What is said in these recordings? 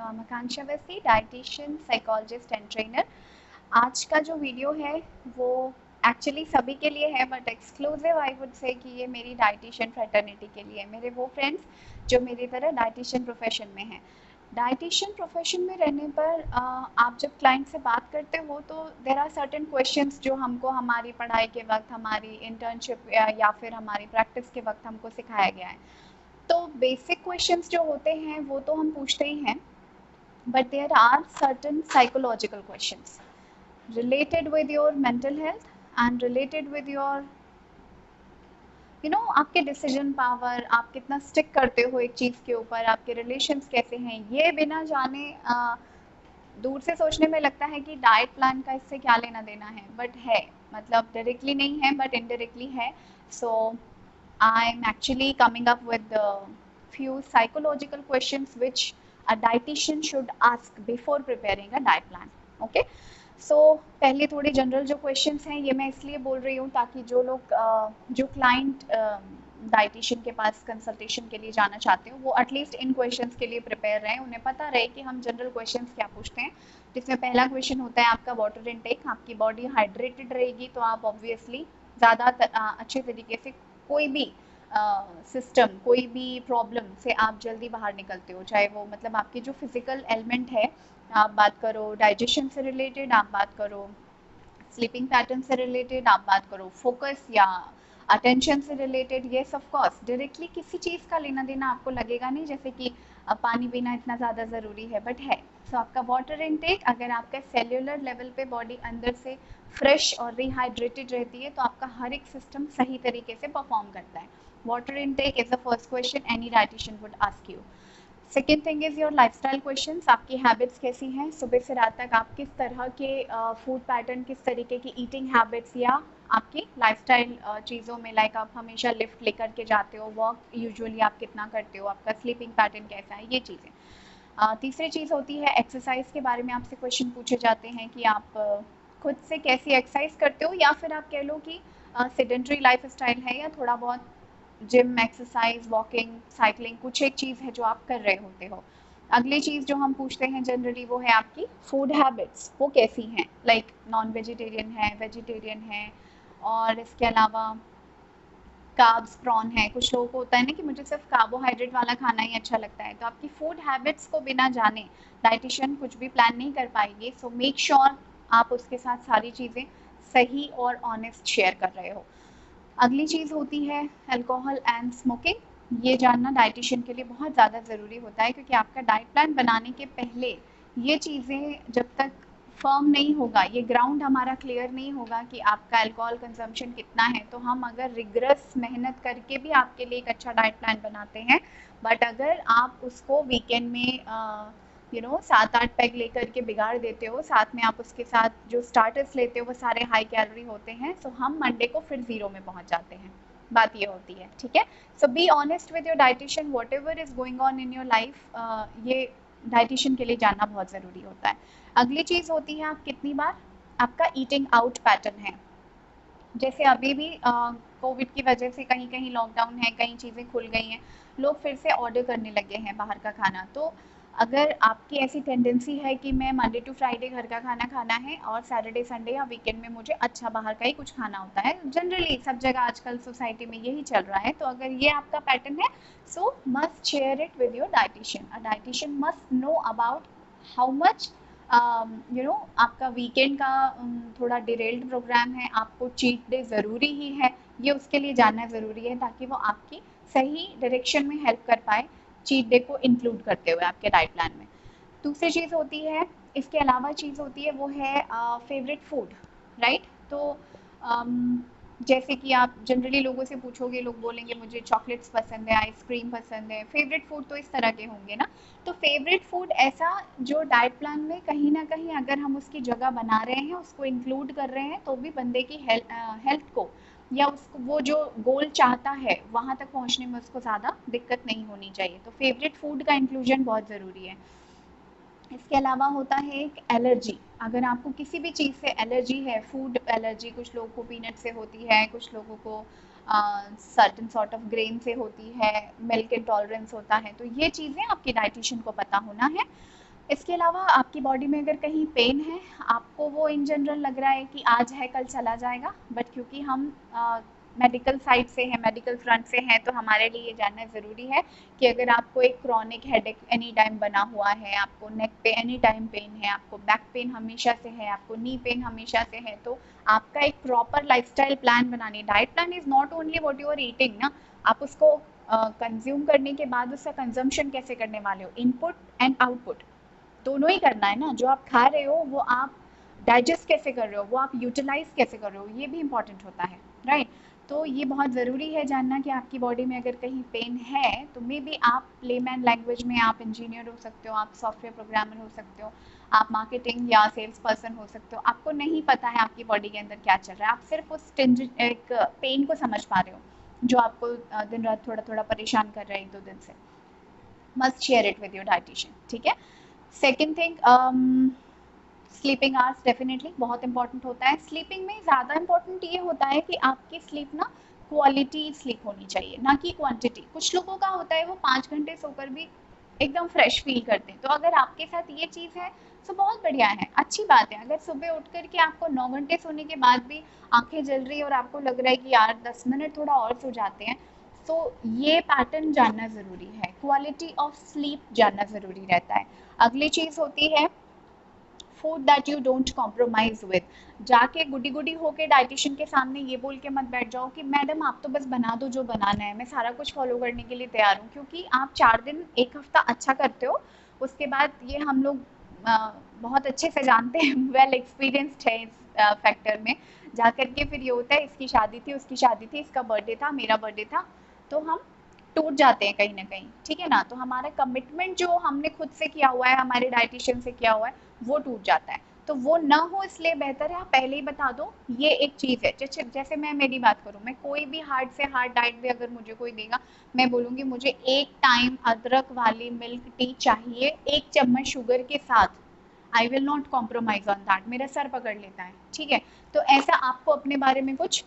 Akanksha Awasthi, dietitian, psychologist and trainer. आज का जो वीडियो है वो एक्चुअली सभी के लिए है, but exclusive I would say कि ये मेरी डाइटिशियन फ्रेटर्निटी के लिए है, मेरे वो फ्रेंड्स जो मेरी तरह डाइटिशियन प्रोफेशन में हैं। डाइटिशियन प्रोफेशन में रहने पर आप जब क्लाइंट से बात करते हो तो देर आर सर्टेन क्वेश्चंस जो हमको हमारी पढ़ाई के वक्त, हमारी इंटर्नशिप या फिर हमारी प्रैक्टिस के वक्त हमको सिखाया गया है। तो बेसिक क्वेश्चंस जो होते हैं वो तो हम पूछते ही हैं, but there are certain psychological questions related with your mental health and related with your आपके डिसीजन पावर, आप कितना स्टिक करते हो एक चीज़ के ऊपर, आपके रिलेशंस कैसे हैं, ये बिना जाने दूर से सोचने में लगता है कि डाइट प्लान का इससे क्या लेना देना है, बट है, मतलब डायरेक्टली नहीं है बट इनडायरेक्टली है। So I am actually coming up with few psychological questions which a dietitian should ask before preparing a diet plan. Okay, so पहले थोड़े जनरल जो क्वेश्चंस हैं ये मैं इसलिए बोल रही हूँ ताकि जो लोग जो क्लाइंट डाइटिशियन के पास कंसल्टेशन के लिए जाना चाहते हो वो एटलीस्ट इन क्वेश्चंस के लिए प्रिपेयर रहें, उन्हें पता रहे कि हम जनरल क्वेश्चंस क्या पूछते हैं। जिसमें पहला क्वेश्चन होता है आपका वाटर इनटेक। आपकी बॉडी हाइड्रेटेड रहेगी तो आप ऑब्वियसली ज़्यादा अच्छे तरीके से कोई भी सिस्टम, कोई भी प्रॉब्लम से आप जल्दी बाहर निकलते हो, चाहे वो मतलब आपकी जो फिजिकल एलिमेंट है, आप बात करो डाइजेशन से रिलेटेड, आप बात करो स्लीपिंग पैटर्न से रिलेटेड, आप बात करो फोकस या अटेंशन से related. Yes of course directly किसी चीज़ का लेना देना आपको लगेगा नहीं, जैसे कि पानी पीना इतना ज़्यादा ज़रूरी है, बट है। सो आपका वाटर इनटेक, अगर आपका सेल्यूलर लेवल पे बॉडी अंदर से फ्रेश और रिहाइड्रेटेड रहती है तो आपका हर एक सिस्टम सही तरीके से परफॉर्म करता है। Water intake is the first question any dietitian would ask you. Second thing is your lifestyle questions. आपकी हैबिट्स कैसी हैं, सुबह से रात तक आप किस तरह के फूड पैटर्न, किस तरीके की ईटिंग हैबिट्स या आपकी लाइफस्टाइल चीज़ों में, लाइक आप हमेशा लिफ्ट लेकर के जाते हो, वॉक यूजुअली आप कितना करते हो, आपका स्लीपिंग पैटर्न कैसा है, ये चीज़ें। तीसरी चीज़ होती है एक्सरसाइज के बारे में आपसे क्वेश्चन पूछे जाते हैं कि आप खुद से कैसी एक्सरसाइज करते हो, या फिर आप कह लो कि सेडेंट्री लाइफ स्टाइल है या थोड़ा बहुत जिम, एक्सरसाइज, वॉकिंग, साइकिलिंग, कुछ एक चीज़ है जो आप कर रहे होते हो। अगली चीज़ जो हम पूछते हैं जनरली वो है आपकी फूड हैबिट्स, वो कैसी हैं, लाइक नॉन वेजिटेरियन है, वेजिटेरियन है, और इसके अलावा कार्ब्स प्रॉन है। कुछ लोगों को होता है ना कि मुझे सिर्फ कार्बोहाइड्रेट वाला खाना ही अच्छा लगता है, तो आपकी फूड हैबिट्स को बिना जाने डाइटिशियन कुछ भी प्लान नहीं कर पाएगी। सो मेक श्योर आप उसके साथ सारी चीज़ें सही और ऑनेस्ट शेयर कर रहे हो। अगली चीज़ होती है अल्कोहल एंड स्मोकिंग। ये जानना डाइटिशियन के लिए बहुत ज़्यादा ज़रूरी होता है, क्योंकि आपका डाइट प्लान बनाने के पहले ये चीज़ें जब तक फर्म नहीं होगा, ये ग्राउंड हमारा क्लियर नहीं होगा कि आपका अल्कोहल कंजम्पशन कितना है, तो हम अगर रिग्रेस मेहनत करके भी आपके लिए एक अच्छा डाइट प्लान बनाते हैं, बट अगर आप उसको वीकेंड में 7-8 पैग लेकर के बिगाड़ देते हो, साथ में आप उसके साथ जो स्टार्टर्स लेते हो वो सारे हाई कैलोरी होते हैं, सो हम मंडे को फिर ज़ीरो में पहुंच जाते हैं। बात ये होती है, ठीक है। So be honest with your dietitian, whatever is going on in your life, ये डाइटिशियन के लिए जानना बहुत ज़रूरी होता है। अगली चीज़ होती है आप कितनी बार आपका ईटिंग आउट पैटर्न है। जैसे अभी भी कोविड की वजह से कहीं कहीं लॉकडाउन है, कई चीज़ें खुल गई हैं, लोग फिर से ऑर्डर करने लगे हैं बाहर का खाना। तो अगर आपकी ऐसी टेंडेंसी है कि मैं मंडे टू फ्राइडे घर का खाना खाना है और सैटरडे संडे या वीकेंड में मुझे अच्छा बाहर का ही कुछ खाना होता है, जनरली सब जगह आजकल सोसाइटी में यही चल रहा है, तो अगर ये आपका पैटर्न है, सो must share it with your dietitian. A dietitian must know about how much आपका वीकेंड का थोड़ा डिरेल्ड प्रोग्राम है, आपको चीट डे ज़रूरी ही है, ये उसके लिए जानना ज़रूरी है ताकि वो आपकी सही डायरेक्शन में हेल्प कर पाए चीट डे को इंक्लूड करते हुए आपके डाइट प्लान में। दूसरी चीज़ होती है, इसके अलावा चीज़ होती है वो है फेवरेट फूड, राइट। तो जैसे कि आप जनरली लोगों से पूछोगे, लोग बोलेंगे मुझे चॉकलेट्स पसंद है, आइसक्रीम पसंद है, फेवरेट फूड तो इस तरह के होंगे ना। तो फेवरेट फूड ऐसा जो डाइट प्लान में कहीं ना कहीं अगर हम उसकी जगह बना रहे हैं, उसको इंक्लूड कर रहे हैं, तो भी बंदे की हेल्थ को या उसको वो जो गोल चाहता है वहाँ तक पहुँचने में उसको ज़्यादा दिक्कत नहीं होनी चाहिए। तो फेवरेट फूड का इंक्लूजन बहुत ज़रूरी है। इसके अलावा होता है एक एलर्जी। अगर आपको किसी भी चीज़ से एलर्जी है, फूड एलर्जी, कुछ लोगों को पीनट से होती है, कुछ लोगों को सर्टेन सॉर्ट ऑफ ग्रेन से होती है, मिल्क इंटॉलरेंस होता है, तो ये चीज़ें आपके डाइटिशियन को पता होना है। इसके अलावा आपकी बॉडी में अगर कहीं पेन है, आपको वो इन जनरल लग रहा है कि आज है कल चला जाएगा, बट क्योंकि हम मेडिकल साइड से हैं, मेडिकल फ्रंट से हैं, तो हमारे लिए ये जानना ज़रूरी है कि अगर आपको एक क्रॉनिक हेडेक एनी टाइम बना हुआ है, आपको नेक पे एनी टाइम पेन है, आपको बैक पेन हमेशा से है, आपको नी पेन हमेशा से है, तो आपका एक प्रॉपर लाइफस्टाइल प्लान बनानी। Diet plan is not only what you are eating ना, आप उसको कंज्यूम करने के बाद उसका कंजम्पशन कैसे करने वाले हो, इनपुट एंड आउटपुट दोनों ही करना है ना। जो आप खा रहे हो वो आप डाइजेस्ट कैसे कर रहे हो, वो आप यूटिलाइज कैसे कर रहे हो, ये भी इंपॉर्टेंट होता है, राइट। तो ये बहुत ज़रूरी है जानना कि आपकी बॉडी में अगर कहीं पेन है तो मे बी आप लेमैन लैंग्वेज में आप इंजीनियर हो सकते हो, आप सॉफ्टवेयर प्रोग्रामर हो सकते हो, आप मार्केटिंग या सेल्स पर्सन हो सकते हो, आपको नहीं पता है आपकी बॉडी के अंदर क्या चल रहा है, आप सिर्फ उस एक पेन को समझ पा रहे हो जो आपको दिन रात थोड़ा थोड़ा परेशान कर रहा है 1-2 दिन से। Must share it with your dietitian, ठीक है। Second thing, sleeping hours definitely बहुत इंपॉर्टेंट होता है। स्लीपिंग में ज़्यादा इंपॉर्टेंट ये होता है कि आपकी स्लीप ना क्वालिटी स्लीप होनी चाहिए, ना कि क्वांटिटी। कुछ लोगों का होता है वो 5 घंटे सोकर भी एकदम फ्रेश फील करते हैं, तो अगर आपके साथ ये चीज़ है तो बहुत बढ़िया है, अच्छी बात है। अगर सुबह उठ कर के आपको 9 घंटे सोने के बाद भी आंखें जल रही है और आपको लग रहा है कि यार 10 मिनट थोड़ा और सो जाते हैं, तो ये पैटर्न जानना ज़रूरी है, क्वालिटी ऑफ स्लीप जानना ज़रूरी रहता है। अगली चीज़ होती है food that you don't compromise with. जाके गुडी गुडी होके डाइटिशियन के सामने ये बोल के मत बैठ जाओ कि मैडम आप तो बस बना दो जो बनाना है, मैं सारा कुछ फॉलो करने के लिए तैयार हूँ, क्योंकि आप 4 दिन 1 हफ्ता अच्छा करते हो, उसके बाद ये हम लोग बहुत अच्छे से जानते हैं, वेल एक्सपीरियंस्ड है इस फैक्टर में। जा करके फिर ये होता है इसकी शादी थी, उसकी शादी थी, इसका बर्थडे था, मेरा बर्थडे था, तो हम टूट जाते हैं कहीं ना कहीं, ठीक है ना। तो हमारा कमिटमेंट जो हमने खुद से किया हुआ है, हमारे डाइटिशियन से किया हुआ है, वो टूट जाता है। तो वो ना हो इसलिए बेहतर है आप पहले ही बता दो। ये एक चीज़ है, जैसे मैं मेरी बात करूँ, मैं कोई भी हार्ड से हार्ड डाइट भी अगर मुझे कोई देगा, मैं बोलूँगी मुझे एक टाइम अदरक वाली मिल्क टी चाहिए 1 चम्मच शुगर के साथ। I will not compromise on that, मेरा सर पकड़ लेता है, ठीक है। तो ऐसा आपको अपने बारे में कुछ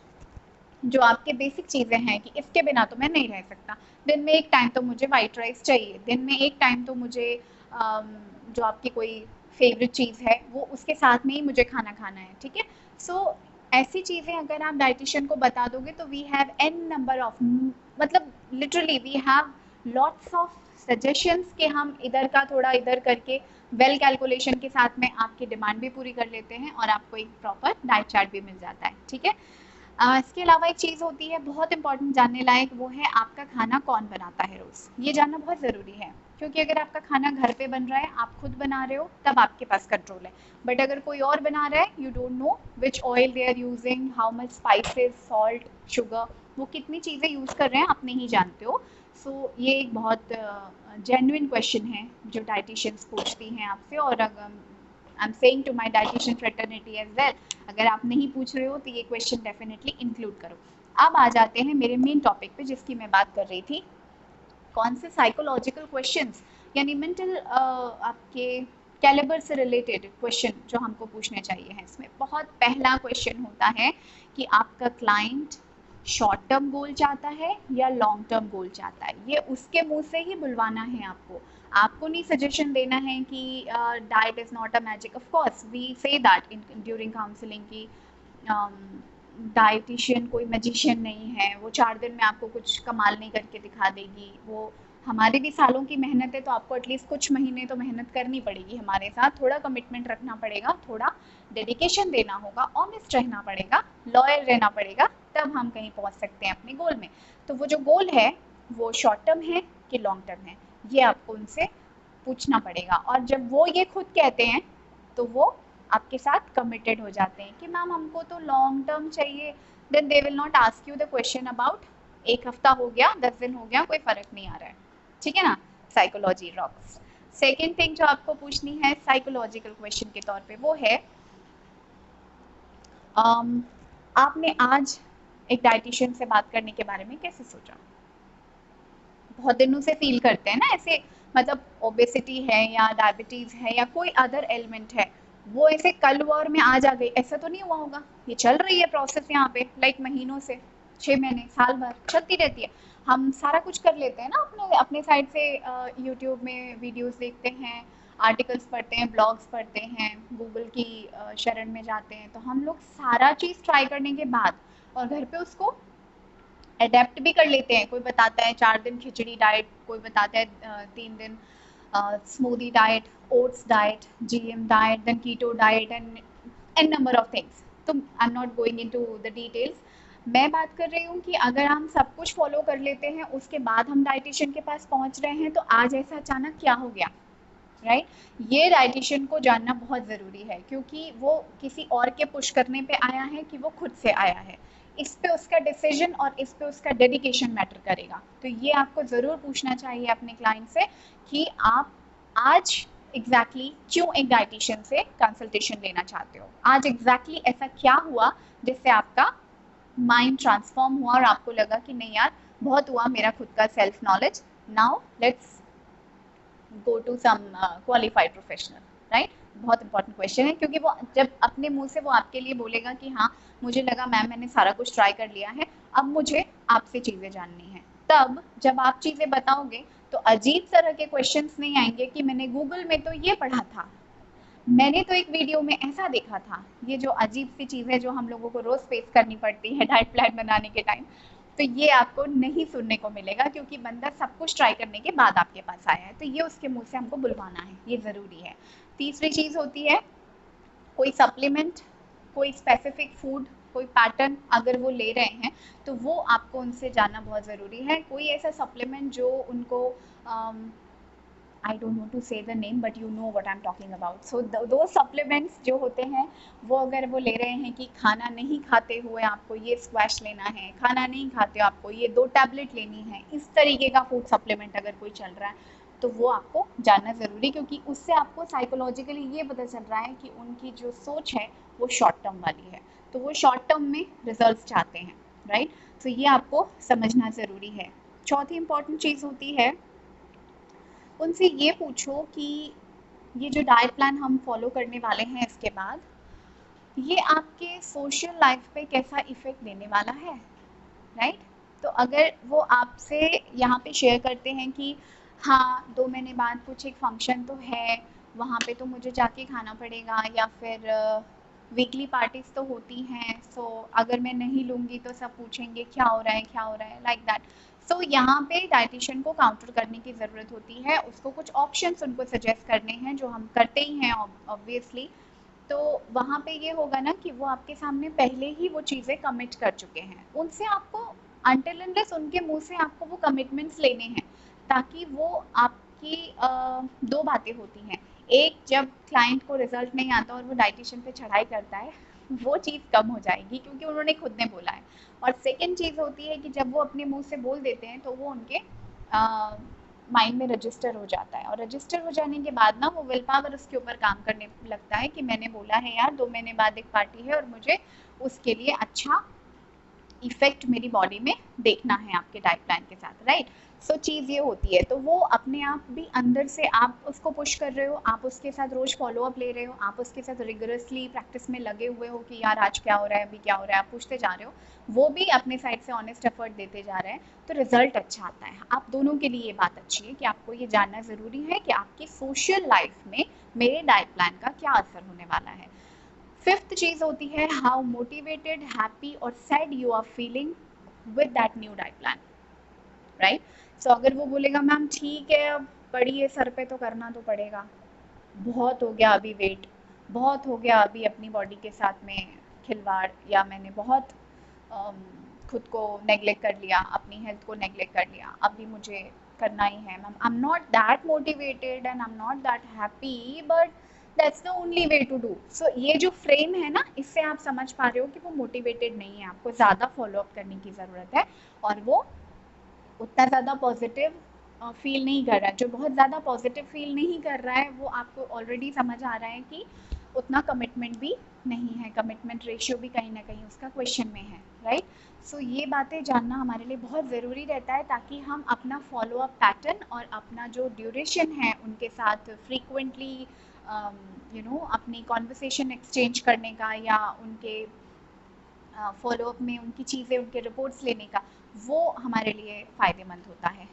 जो आपके बेसिक चीज़ें हैं कि इसके बिना तो मैं नहीं रह सकता, दिन में एक टाइम तो मुझे वाइट राइस चाहिए, दिन में एक टाइम तो मुझे जो आपकी कोई फेवरेट चीज़ है वो उसके साथ में ही मुझे खाना खाना है, ठीक है। सो ऐसी चीज़ें अगर आप डाइटिशियन को बता दोगे तो we have an number of, मतलब literally we have lots of suggestions कि हम इधर का थोड़ा इधर करके वेल कैलकुलेशन के साथ में आपकी डिमांड भी पूरी कर लेते हैं और आपको एक प्रॉपर डाइट चार्ट भी मिल जाता है, ठीक है। इसके अलावा एक चीज़ होती है बहुत इंपॉर्टेंट जानने लायक, वो है आपका खाना कौन बनाता है रोज़। ये जानना बहुत ज़रूरी है, क्योंकि अगर आपका खाना घर पे बन रहा है, आप खुद बना रहे हो, तब आपके पास कंट्रोल है। बट अगर कोई और बना रहा है, you don't know which oil they are using, how much spices, salt, sugar, वो कितनी चीज़ें यूज़ कर रहे हैं आप नहीं जानते हो। सो ये एक बहुत जेन्युइन क्वेश्चन है जो डाइटिशियंस पूछती हैं आपसे, और अगर I am saying to my dietitian fraternity as well, अगर आप नहीं पूछ रहे हो तो ये क्वेश्चन डेफिनेटली इंक्लूड करो। अब आ जाते हैं मेरे मेन टॉपिक पे जिसकी मैं बात कर रही थी, कौन से साइकोलॉजिकल क्वेश्चंस, यानी मेंटल आपके कैलिबर से रिलेटेड क्वेश्चन जो हमको पूछने चाहिए हैं। इसमें बहुत पहला क्वेश्चन होता है कि आपका क्लाइंट शॉर्ट टर्म गोल चाहता है या लॉन्ग टर्म गोल चाहता है, ये उसके मुंह से ही बुलवाना है आपको। आपको नहीं सजेशन देना है कि diet is not a magic, of course we say that in during counselling की डाइटिशियन कोई मैजिशियन नहीं है, वो 4 दिन में आपको कुछ कमाल नहीं करके दिखा देगी। वो हमारी भी सालों की मेहनत है, तो आपको एटलीस्ट कुछ महीने तो मेहनत करनी पड़ेगी हमारे साथ, थोड़ा कमिटमेंट रखना पड़ेगा, थोड़ा डेडिकेशन देना होगा, ऑनेस्ट रहना पड़ेगा, लॉयल रहना पड़ेगा, तब हम कहीं पहुंच सकते हैं अपने गोल में। तो वो जो गोल है वो शॉर्ट टर्म है कि लॉन्ग टर्म है, ये आपको उनसे पूछना पड़ेगा। और जब वो ये खुद कहते हैं तो वो आपके साथ कमिटेड हो जाते हैं कि मैम हमको तो लॉन्ग टर्म चाहिए, then they will not ask you the question about 1 हफ्ता हो गया, 10 दिन हो गया, कोई फर्क नहीं आ रहा है, ठीक है ना। Psychology rocks. सेकेंड थिंग जो आपको पूछनी है साइकोलॉजिकल क्वेश्चन के तौर पे, वो है आपने आज एक डाइटिशियन से बात करने के बारे में कैसे सोचा। बहुत दिनों से फील करते हैं ना ऐसे, मतलब ओबेसिटी है या डायबिटीज़ है या कोई अदर एलिमेंट है, वो ऐसे कल वॉर में आज आ गई, ऐसा तो नहीं हुआ होगा। ये चल रही है प्रोसेस यहाँ पे लाइक महीनों से, 6 महीने, साल भर चलती रहती है। हम सारा कुछ कर लेते हैं ना अपने अपने साइड से, यूट्यूब में वीडियोस देखते हैं, आर्टिकल्स पढ़ते हैं, ब्लॉग्स पढ़ते हैं, गूगल की शरण में जाते हैं, तो हम लोग सारा चीज़ ट्राई करने के बाद और घर पे उसको अडेप्ट भी कर लेते हैं। कोई बताता है 4 दिन खिचड़ी डाइट, कोई बताता है 3 दिन smoothie diet, oats diet, GM diet, then keto diet and number of things. तो I am not going into the details. मैं बात कर रही हूँ कि अगर हम सब कुछ फॉलो कर लेते हैं, उसके बाद हम डाइटिशियन के पास पहुँच रहे हैं, तो आज ऐसा अचानक क्या हो गया, राइट? ये डाइटिशियन को जानना बहुत ज़रूरी है, क्योंकि वो किसी और के पुश करने पे आया है कि वो खुद से आया है। इस पे उसका डिसीजन और इस पे उसका डेडिकेशन मैटर करेगा। तो ये आपको ज़रूर पूछना चाहिए अपने क्लाइंट से कि आप आज क्यों एक डाइटिशियन से कंसल्टेशन लेना चाहते हो, आज ऐसा क्या हुआ जिससे आपका माइंड ट्रांसफॉर्म हुआ और आपको लगा कि नहीं यार, बहुत हुआ मेरा खुद का self knowledge, now let's go to some qualified professional, right? बहुत इंपॉर्टेंट क्वेश्चन है, क्योंकि वो जब अपने मुंह से वो आपके लिए बोलेगा कि हाँ मुझे लगा मैम मैंने सारा कुछ ट्राई कर लिया है, अब मुझे आपसे चीज़ें जाननी है, तब जब आप चीज़ें बताओगे तो अजीब तरह के क्वेश्चंस नहीं आएंगे कि मैंने गूगल में तो ये पढ़ा था, मैंने तो एक वीडियो में ऐसा देखा था। ये जो अजीब सी चीज़ है जो हम लोगों को रोज़ फेस करनी पड़ती है डाइट प्लान बनाने के टाइम, तो ये आपको नहीं सुनने को मिलेगा, क्योंकि बंदा सब कुछ ट्राई करने के बाद आपके पास आया है, तो ये उसके मुंह से हमको बुलवाना है, ये ज़रूरी है। तीसरी चीज़ होती है कोई सप्लीमेंट, कोई स्पेसिफिक फूड, कोई पैटर्न अगर वो ले रहे हैं तो वो आपको उनसे जानना बहुत ज़रूरी है। कोई ऐसा सप्लीमेंट जो उनको I don't know to say the name but you know what I am talking about. So दो सप्लीमेंट्स जो होते हैं वो अगर वो ले रहे हैं कि खाना नहीं खाते हुए आपको ये स्क्वैश लेना है, खाना नहीं खाते हो आपको ये 2 टैबलेट लेनी है, इस तरीके का फूड सप्लीमेंट अगर कोई चल रहा है तो वो आपको जानना ज़रूरी, क्योंकि उससे आपको साइकोलॉजिकली ये पता चल रहा है कि उनकी जो सोच है वो शॉर्ट टर्म वाली है, तो वो शॉर्ट टर्म में रिजल्ट चाहते हैं, राइट? तो ये आपको समझना ज़रूरी है। चौथी इंपॉर्टेंट चीज़ होती है, उनसे ये पूछो कि ये जो डाइट प्लान हम फॉलो करने वाले हैं इसके बाद ये आपके सोशल लाइफ पे कैसा इफ़ेक्ट देने वाला है, राइट? तो अगर वो आपसे यहाँ पे शेयर करते हैं कि हाँ 2 महीने बाद कुछ एक फंक्शन तो है, वहाँ पे तो मुझे जाके खाना पड़ेगा, या फिर वीकली पार्टीज तो होती हैं, सो अगर मैं नहीं लूँगी तो सब पूछेंगे क्या हो रहा है क्या हो रहा है, लाइक दैट। सो यहाँ पे डाइटिशियन को काउंटर करने की ज़रूरत होती है, उसको कुछ ऑप्शंस उनको सजेस्ट करने हैं जो हम करते ही हैं ऑब्वियसली। तो वहाँ पे ये होगा ना कि वो आपके सामने पहले ही वो चीज़ें कमिट कर चुके हैं, उनसे आपको अनटिल अनलेस उनके मुंह से आपको वो कमिटमेंट्स लेने हैं, ताकि वो आपकी 2 बातें होती हैं। एक, जब क्लाइंट को रिजल्ट नहीं आता और वो डाइटिशियन पे चढ़ाई करता है वो चीज़ कम हो जाएगी क्योंकि उन्होंने खुद ने बोला है। और सेकंड चीज़ होती है कि जब वो अपने मुंह से बोल देते हैं तो वो उनके माइंड में रजिस्टर हो जाता है, और रजिस्टर हो जाने के बाद ना वो विल पावर उसके ऊपर काम करने लगता है कि मैंने बोला है यार 2 महीने बाद एक पार्टी है और मुझे उसके लिए अच्छा इफेक्ट मेरी बॉडी में देखना है आपके डाइट प्लान के साथ, राइट? सो चीज़ ये होती है, तो वो अपने आप भी अंदर से आप उसको पुश कर रहे हो, आप उसके साथ रोज फॉलो अप ले रहे हो, आप उसके साथ रिगरसली प्रैक्टिस में लगे हुए हो कि यार आज क्या हो रहा है, अभी क्या हो रहा है, आप पूछते जा रहे हो, वो भी अपने साइड से ऑनेस्ट एफर्ट देते जा रहे हैं, तो रिजल्ट अच्छा आता है। आप दोनों के लिए ये बात अच्छी है कि आपको ये जानना ज़रूरी है कि आपकी सोशल लाइफ में मेरे डाइट प्लान का क्या असर होने वाला है। फिफ्थ चीज़ होती है हाउ मोटिवेटेड, हैप्पी और sad you are feeling with that new diet plan, right? So अगर वो बोलेगा मैम ठीक है अब पड़ी है सर पे तो करना तो पड़ेगा, बहुत हो गया अभी वेट, बहुत हो गया अभी अपनी बॉडी के साथ में खिलवाड़, या मैंने बहुत अम, खुद को नेग्लेक्ट कर लिया, अपनी हेल्थ को नेग्लेक्ट कर लिया, अभी मुझे करना ही है ma'am, I am not that motivated and I am not that happy but that's the only way to do. So ये जो फ्रेम है ना, इससे आप समझ पा रहे हो कि वो मोटिवेटेड नहीं है, आपको ज़्यादा फॉलो अप करने की ज़रूरत है, और वो उतना ज़्यादा पॉजिटिव फील नहीं कर रहा है। जो बहुत ज़्यादा पॉजिटिव फील नहीं कर रहा है वो आपको ऑलरेडी समझ आ रहा है कि उतना कमिटमेंट भी नहीं है, कमिटमेंट रेशियो भी कहीं ना कहीं उसका क्वेश्चन में है, राइट? सो ये बातें जानना हमारे लिए बहुत ज़रूरी रहता है, ताकि हम अपना फॉलो अप पैटर्न और अपना जो ड्यूरेशन है उनके साथ फ्रीक्वेंटली अपनी कॉन्वर्सेशन एक्सचेंज करने का, या उनके फॉलोअप में उनकी चीज़ें, उनके रिपोर्ट्स लेने का, वो हमारे लिए फ़ायदेमंद होता है।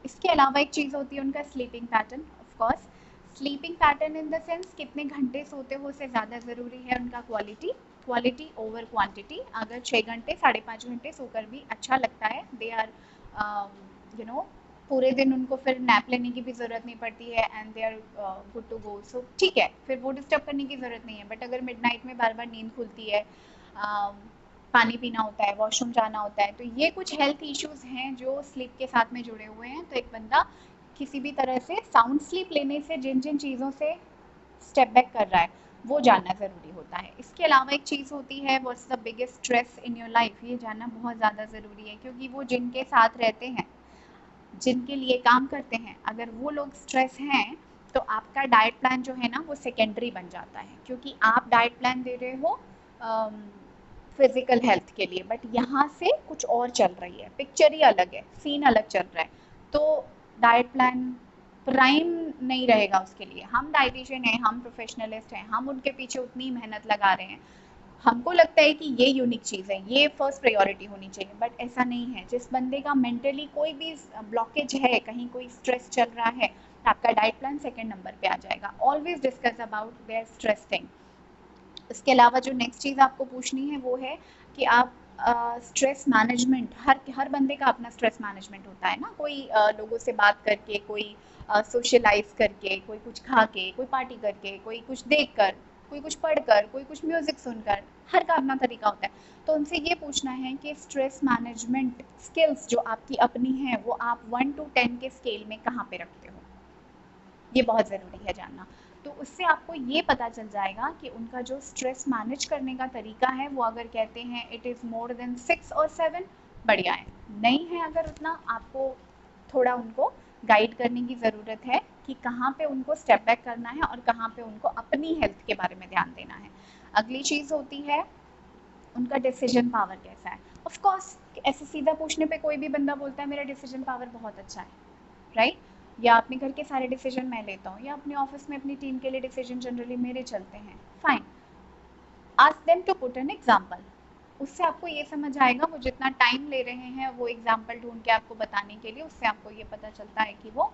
इसके अलावा एक चीज़ होती है उनका sleeping pattern. Of course sleeping pattern in the sense कितने घंटे सोते हो से ज़्यादा ज़रूरी है उनका क्वालिटी ओवर क्वांटिटी। अगर 6 घंटे 5.5 घंटे सोकर भी अच्छा लगता है, दे आर यू नो पूरे दिन उनको फिर नैप लेने की भी ज़रूरत नहीं पड़ती है and they are good to go, so ठीक है, फिर वो डिस्टर्ब करने की ज़रूरत नहीं है। बट अगर मिडनाइट में बार बार नींद खुलती है, पानी पीना होता है, वॉशरूम जाना होता है, तो ये कुछ हेल्थ इश्यूज़ हैं जो स्लीप के साथ में जुड़े हुए हैं। तो एक बंदा किसी भी तरह से साउंड स्लीप लेने से जिन जिन चीज़ों से स्टेप बैक कर रहा है वो जानना ज़रूरी होता है। इसके अलावा एक चीज़ होती है what's the biggest stress in your life, ये जानना बहुत ज़्यादा ज़रूरी है, क्योंकि वो जिनके साथ रहते हैं, जिनके लिए काम करते हैं, अगर वो लोग स्ट्रेस हैं तो आपका डाइट प्लान जो है ना वो सेकेंडरी बन जाता है, क्योंकि आप डाइट प्लान दे रहे हो फिजिकल हेल्थ के लिए, बट यहाँ से कुछ और चल रही है, पिक्चर ही अलग है, सीन अलग चल रहा है, तो डाइट प्लान प्राइम नहीं रहेगा उसके लिए। हम डाइटिशियन हैं, हम प्रोफेशनलिस्ट हैं, हम उनके पीछे उतनी मेहनत लगा रहे हैं, हमको लगता है कि ये यूनिक चीज़ है, ये फर्स्ट प्रायोरिटी होनी चाहिए, बट ऐसा नहीं है। जिस बंदे का मेंटली कोई भी ब्लॉकेज है, कहीं कोई स्ट्रेस चल रहा है, आपका डाइट प्लान सेकंड नंबर पे आ जाएगा। Always discuss about their stress thing. इसके अलावा जो नेक्स्ट चीज़ आपको पूछनी है वो है कि आप स्ट्रेस मैनेजमेंट, हर बंदे का अपना स्ट्रेस मैनेजमेंट होता है ना, कोई लोगों से बात करके, कोई सोशलाइज करके, कोई कुछ खा के, कोई पार्टी करके, कोई कुछ देख कर, कोई कुछ पढ़कर, कोई कुछ म्यूजिक सुनकर, हर का अपना तरीका होता है। तो उनसे ये पूछना है कि स्ट्रेस मैनेजमेंट स्किल्स जो आपकी अपनी हैं वो आप 1 to 10 के स्केल में कहाँ पे रखते हो, ये बहुत ज़रूरी है जानना। तो उससे आपको ये पता चल जाएगा कि उनका जो स्ट्रेस मैनेज करने का तरीका है वो अगर कहते हैं इट इज़ मोर देन 6 और 7, बढ़िया है। नहीं है अगर उतना, आपको थोड़ा उनको गाइड करने की ज़रूरत है कि कहाँ पे उनको स्टेप बैक करना है और कहाँ पे उनको अपनी हेल्थ के बारे में ध्यान देना है। अगली चीज़ होती है उनका डिसीजन पावर कैसा है। ऑफ कोर्स ऐसे सीधा पूछने पे कोई भी बंदा बोलता है मेरा डिसीजन पावर बहुत अच्छा है, राइट? या अपने घर के सारे डिसीजन मैं लेता हूँ, या अपने ऑफिस में अपनी टीम के लिए डिसीजन जनरली मेरे चलते हैं, fine. Ask them to put an example, उससे आपको ये समझ आएगा, वो जितना टाइम ले रहे हैं वो एग्जाम्पल ढूंढ के आपको बताने के लिए, उससे आपको ये पता चलता है कि वो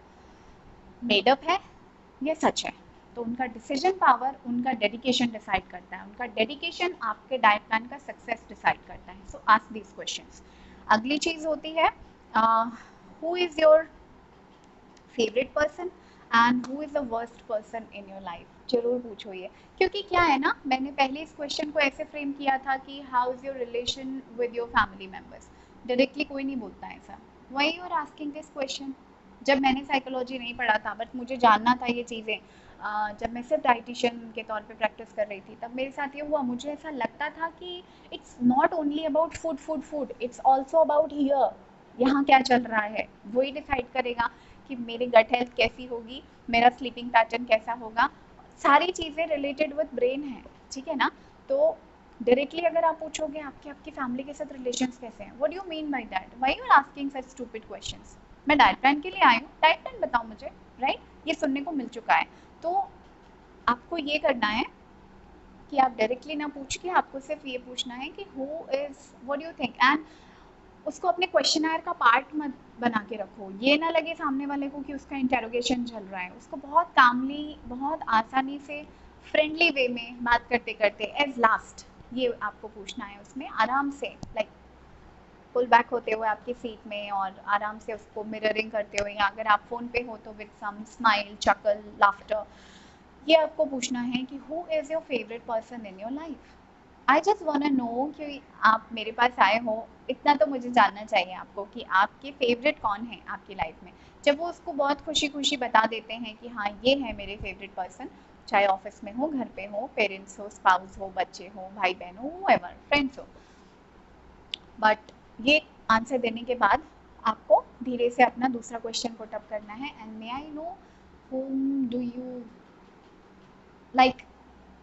मेडअप है या सच है। तो उनका डिसीजन पावर उनका डेडिकेशन डिसाइड करता है, उनका डेडिकेशन आपके डाइट प्लान का सक्सेस डिसाइड करता है। सो आस्क दीज क्वेश्चंस। अगली चीज होती है who is your favourite person and who is the worst person in your life, जरूर पूछो ये, क्योंकि क्या है ना, मैंने पहले इस क्वेश्चन को ऐसे फ्रेम किया था कि how is your relation with your family members. Directly कोई नहीं बोलता ऐसा, why you are asking this question. जब मैंने साइकोलॉजी नहीं पढ़ा था बट मुझे जानना था ये चीज़ें, जब मैं सिर्फ डाइटिशियन के तौर पे प्रैक्टिस कर रही थी तब मेरे साथ ये हुआ, मुझे ऐसा लगता था कि it's not only about food, it's also about here, यहाँ क्या चल रहा है वही डिसाइड करेगा कि मेरी गट हेल्थ कैसी होगी, मेरा स्लीपिंग पैटर्न कैसा होगा, सारी चीज़ें रिलेटेड विद ब्रेन है, ठीक है ना। तो डायरेक्टली अगर आप पूछोगे आपके आपकी फैमिली के साथ रिलेशंस कैसे हैं, what do you mean by that, why you are asking such stupid questions. मैं डाइट प्लान के लिए आई हूँ, डाइट प्लान बताओ मुझे, राइट? ये सुनने को मिल चुका है। तो आपको ये करना है कि आप डायरेक्टली ना पूछ के आपको सिर्फ ये पूछना है कि who is, what do you think, and उसको अपने क्वेश्चनर का पार्ट मत बना के रखो, ये ना लगे सामने वाले को कि उसका इंटेरोगेशन चल रहा है। उसको बहुत कामली, बहुत आसानी से, फ्रेंडली वे में बात करते करते एज लास्ट ये आपको पूछना है, उसमें आराम से लाइक पुल बैक होते हुए आपकी सीट में और आराम से उसको मिररिंग करते हुए, या अगर आप फोन पे हो तो with some smile, chuckle, laughter, ये आपको पूछना है कि who is your favourite person in your life. I just want know कि आप मेरे पास आए हो, इतना तो मुझे जानना चाहिए आपको कि आपके फेवरेट कौन है आपकी लाइफ में। जब वो उसको बहुत खुशी खुशी बता देते हैं कि हाँ ये है मेरे फेवरेट पर्सन, चाहे ऑफिस में हो, घर पे हो, पेरेंट्स हो, स्पाउस हो, बच्चे हो, भाई बहन हो, हूएवर, फ्रेंड्स हो, बट ये आंसर देने के बाद आपको धीरे से अपना दूसरा क्वेश्चन पुट अप करना है, and may I know whom do you like,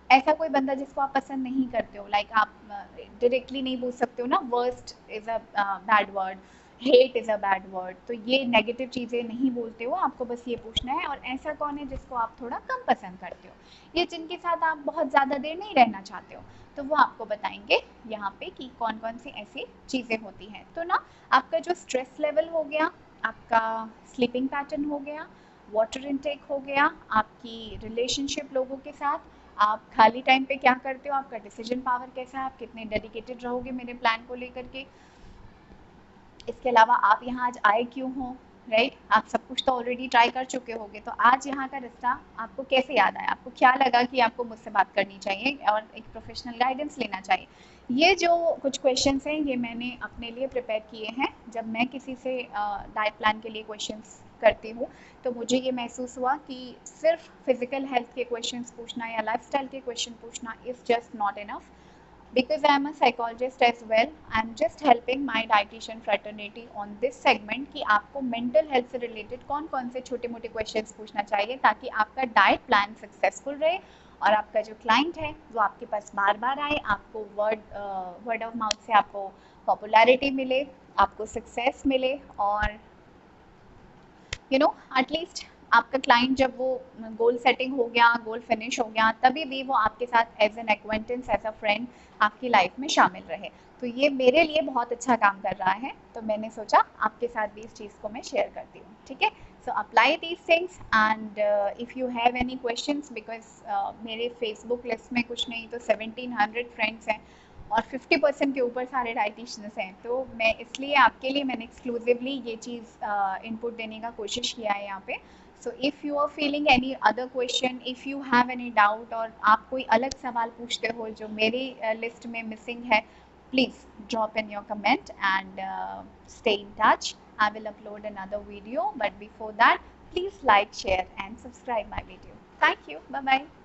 ऐसा कोई बंदा जिसको आप पसंद नहीं करते हो, लाइक आप डायरेक्टली नहीं पूछ सकते हो ना, worst is a bad word, hate is a bad word, तो ये नेगेटिव चीज़ें नहीं बोलते हो, आपको बस ये पूछना है। और ऐसा कौन है जिसको आप थोड़ा कम पसंद करते हो, ये जिनके साथ आप बहुत ज़्यादा देर नहीं रहना चाहते हो, तो वो आपको बताएंगे यहाँ पे कि कौन कौन सी ऐसी चीज़ें होती हैं। तो ना आपका जो स्ट्रेस लेवल हो गया, आपका स्लीपिंग पैटर्न हो गया, वाटर इनटेक हो गया, आपकी रिलेशनशिप लोगों के साथ, आप खाली टाइम पे क्या करते हो, आपका डिसीजन पावर कैसा है, आप कितने डेडिकेटेड रहोगे मेरे प्लान को लेकर के, इसके अलावा आप यहाँ आज आए क्यों हो, राइट, आप सब कुछ तो ऑलरेडी ट्राई कर चुके होंगे, तो आज यहाँ का रास्ता आपको कैसे याद आया, आपको क्या लगा कि आपको मुझसे बात करनी चाहिए और एक प्रोफेशनल गाइडेंस लेना चाहिए। ये जो कुछ क्वेश्चंस हैं ये मैंने अपने लिए प्रिपेयर किए हैं। जब मैं किसी से डाइट प्लान के लिए क्वेश्चंस करती हूँ तो मुझे ये महसूस हुआ कि सिर्फ फिजिकल हेल्थ के क्वेश्चंस पूछना या लाइफस्टाइल के क्वेश्चन पूछना is just not enough. Because I am a psychologist as well, I am just helping my dietitian fraternity on this segment कि आपको mental health से related कौन कौन से छोटे मोटे questions पूछना चाहिए ताकि आपका diet plan successful रहे और आपका जो client है वो आपके पास बार बार आए, आपको word of mouth से आपको popularity मिले, आपको success मिले, और एटलीस्ट आपका क्लाइंट जब वो गोल सेटिंग हो गया, गोल फिनिश हो गया, तभी भी वो आपके साथ as an acquaintance, as a friend आपकी लाइफ में शामिल रहे। तो ये मेरे लिए बहुत अच्छा काम कर रहा है, तो मैंने सोचा आपके साथ भी इस चीज़ को मैं शेयर करती हूँ। ठीक है, so apply these things and if you have any questions, because मेरे फेसबुक लिस्ट में कुछ नहीं तो 1700 फ्रेंड्स हैं और 50% के ऊपर सारे डाइटिशियंस हैं, तो मैं इसलिए आपके लिए मैंने एक्सक्लूसिवली ये चीज़ इनपुट देने का कोशिश किया है यहाँ पे। So if you are feeling any other question, if you have any doubt और आप कोई अलग सवाल पूछते हो जो मेरी लिस्ट में मिसिंग है, please drop in your comment and stay in touch. I will upload another video, but before that, please like, share and subscribe my video. Thank you. Bye bye.